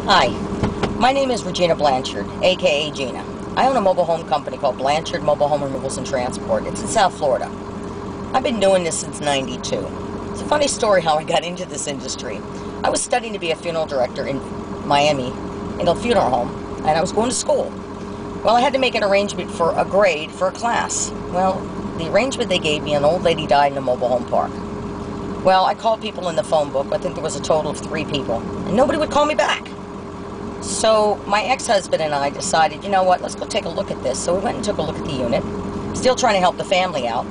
Hi, my name is Gina Blanchard, aka Gina. I own a mobile home company called Blanchard Mobile Home Removals and Transport. It's in South Florida. I've been doing this since '92. It's a funny story how I got into this industry. I was studying to be a funeral director in Miami in a funeral home, and I was going to school. Well, I had to make an arrangement for a grade for a class. Well, the arrangement they gave me, an old lady died in a mobile home park. Well, I called people in the phone book. I think there was a total of 3 people, and nobody would call me back. So my ex-husband and I decided, you know what, let's go take a look at this. So we went and took a look at the unit, still trying to help the family out.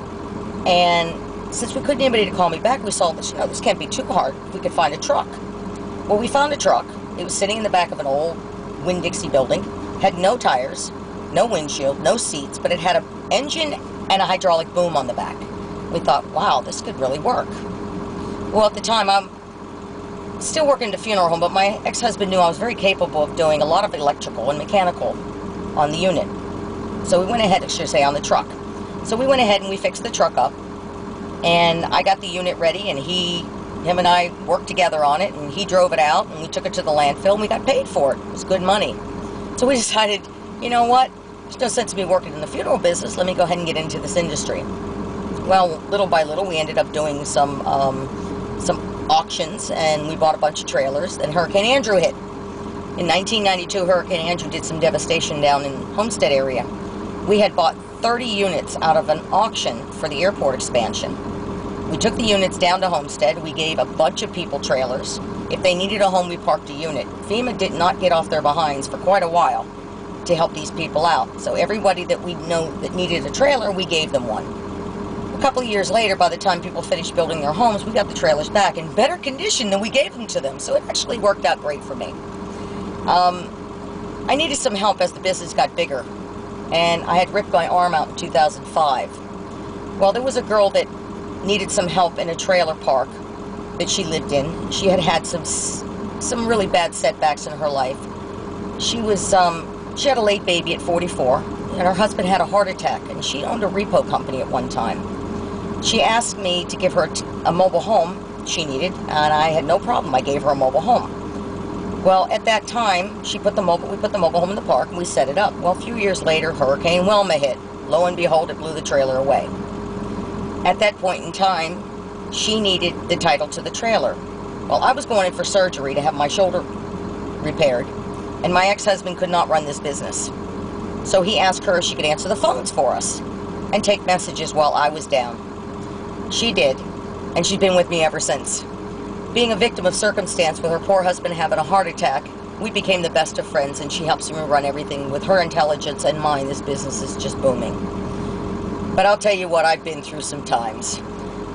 And since we couldn't get anybody to call me back, we saw that, you know, this can't be too hard if we could find a truck. Well, we found a truck. It was sitting in the back of an old Winn-Dixie building, had no tires, no windshield, no seats, but it had an engine and a hydraulic boom on the back. We thought, wow, this could really work. Well, at the time, I'm still working at a funeral home, but my ex-husband knew I was very capable of doing a lot of electrical and mechanical on the unit. So we went ahead, I should say, on the truck. So we went ahead and we fixed the truck up, and I got the unit ready, and him and I worked together on it, and he drove it out, and we took it to the landfill, and we got paid for it. It was good money. So we decided, you know what, there's no sense in me working in the funeral business, let me go ahead and get into this industry. Well, little by little, we ended up doing some auctions, and we bought a bunch of trailers. Then Hurricane Andrew hit. In 1992, Hurricane Andrew did some devastation down in Homestead area. We had bought 30 units out of an auction for the airport expansion. We took the units down to Homestead. We gave a bunch of people trailers. If they needed a home, we parked a unit. FEMA did not get off their behinds for quite a while to help these people out. So everybody that we know that needed a trailer, we gave them one. A couple of years later, by the time people finished building their homes, we got the trailers back in better condition than we gave them to them. So it actually worked out great for me. I needed some help as the business got bigger, and I had ripped my arm out in 2005. Well, there was a girl that needed some help in a trailer park that she lived in. She had had some really bad setbacks in her life. She had a late baby at 44, and her husband had a heart attack, and she owned a repo company at one time. She asked me to give her a mobile home she needed, and I had no problem. I gave her a mobile home. Well, at that time, we put the mobile home in the park, and we set it up. Well, a few years later, Hurricane Wilma hit. Lo and behold, it blew the trailer away. At that point in time, she needed the title to the trailer. Well, I was going in for surgery to have my shoulder repaired, and my ex-husband could not run this business. So he asked her if she could answer the phones for us and take messages while I was down. She did, and she's been with me ever since. Being a victim of circumstance with her poor husband having a heart attack, we became the best of friends, and she helps me run everything. With her intelligence and mine, this business is just booming. But I'll tell you what, I've been through some times.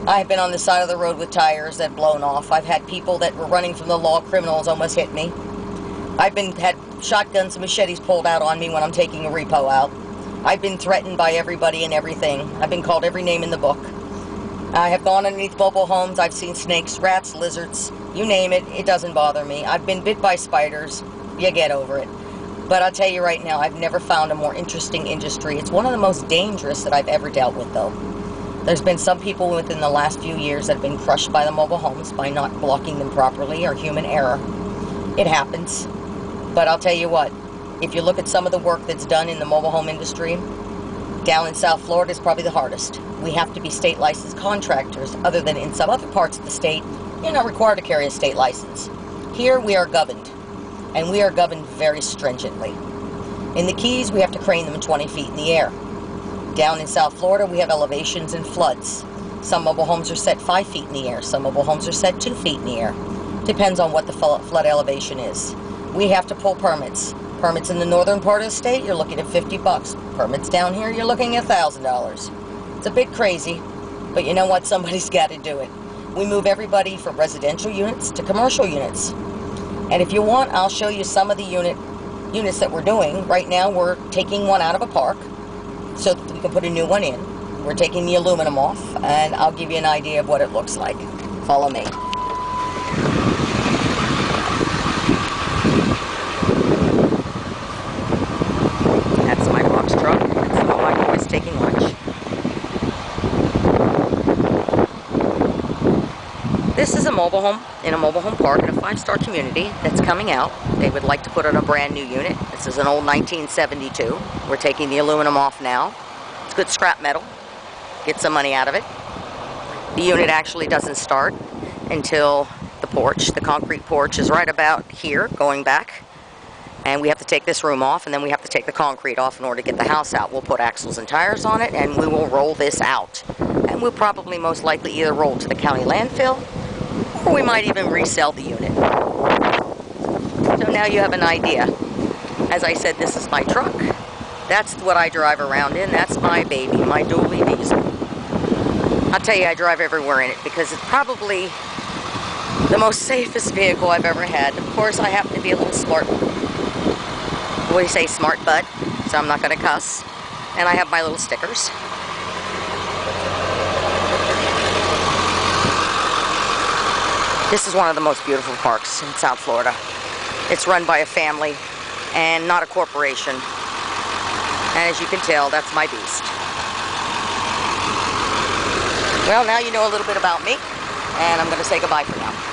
I've been on the side of the road with tires that blown off. I've had people that were running from the law, criminals, almost hit me. I've had shotguns and machetes pulled out on me when I'm taking a repo out. I've been threatened by everybody and everything. I've been called every name in the book. I have gone underneath mobile homes. I've seen snakes, rats, lizards, you name it. It doesn't bother me. I've been bit by spiders. You get over it. But I'll tell you right now, I've never found a more interesting industry. It's one of the most dangerous that I've ever dealt with, though. There's been some people within the last few years that have been crushed by the mobile homes by not blocking them properly or human error. It happens. But I'll tell you what, if you look at some of the work that's done in the mobile home industry, down in South Florida is probably the hardest. We have to be state licensed contractors, other than in some other parts of the state, you're not required to carry a state license. Here we are governed, and we are governed very stringently. In the Keys, we have to crane them 20 feet in the air. Down in South Florida, we have elevations and floods. Some mobile homes are set 5 feet in the air. Some mobile homes are set 2 feet in the air. Depends on what the flood elevation is. We have to pull permits. Permits in the northern part of the state, you're looking at $50. Permits down here, you're looking at $1,000. It's a bit crazy, but you know what? Somebody's got to do it. We move everybody from residential units to commercial units. And if you want, I'll show you some of the units that we're doing. Right now, we're taking one out of a park so that we can put a new one in. We're taking the aluminum off, and I'll give you an idea of what it looks like. Follow me. That's my box truck. That's some of my boys taking lunch. This is a mobile home in a mobile home park in a 5-star community that's coming out. They would like to put in a brand new unit. This is an old 1972. We're taking the aluminum off now. It's good scrap metal. Get some money out of it. The unit actually doesn't start until the porch. The concrete porch is right about here, going back. And we have to take this room off, and then we have to take the concrete off in order to get the house out. We'll put axles and tires on it, and we will roll this out. And we'll probably most likely either roll to the county landfill, or we might even resell the unit. So now you have an idea. As I said, this is my truck. That's what I drive around in. That's my baby, my dually diesel. I'll tell you, I drive everywhere in it because it's probably the most safest vehicle I've ever had. Of course, I happen to be a little smart. What do you say, smart butt? So I'm not going to cuss. And I have my little stickers. This is one of the most beautiful parks in South Florida. It's run by a family and not a corporation. And as you can tell, that's my beast. Well, now you know a little bit about me, and I'm going to say goodbye for now.